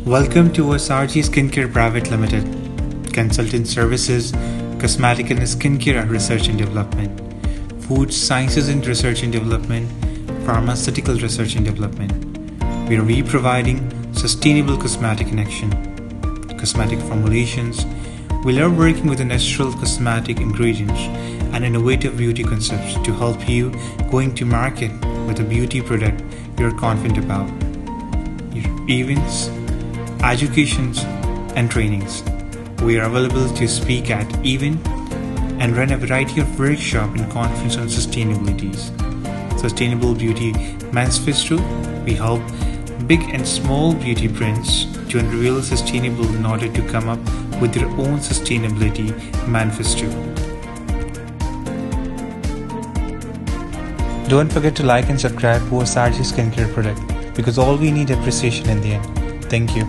Welcome to OSRG SkinCare Pvt.Ltd. Consultant Services, Cosmetic and Skincare Research and Development, Food Sciences and Research and Development, Pharmaceutical Research and Development, where we providing sustainable cosmetic in action. Cosmetic Formulations. We love working with the natural cosmetic ingredients and innovative beauty concepts to help you going to market with a beauty product you're confident about. Your events, educations and trainings. We are available to speak at event and run a variety of workshops and conferences on sustainabilities. Sustainable Beauty Manifesto. We help big and small beauty brands to unveil sustainable in order to come up with their own sustainability manifesto. Don't forget to like and subscribe to OSRG Skincare product because all we need appreciation in the end. Thank you.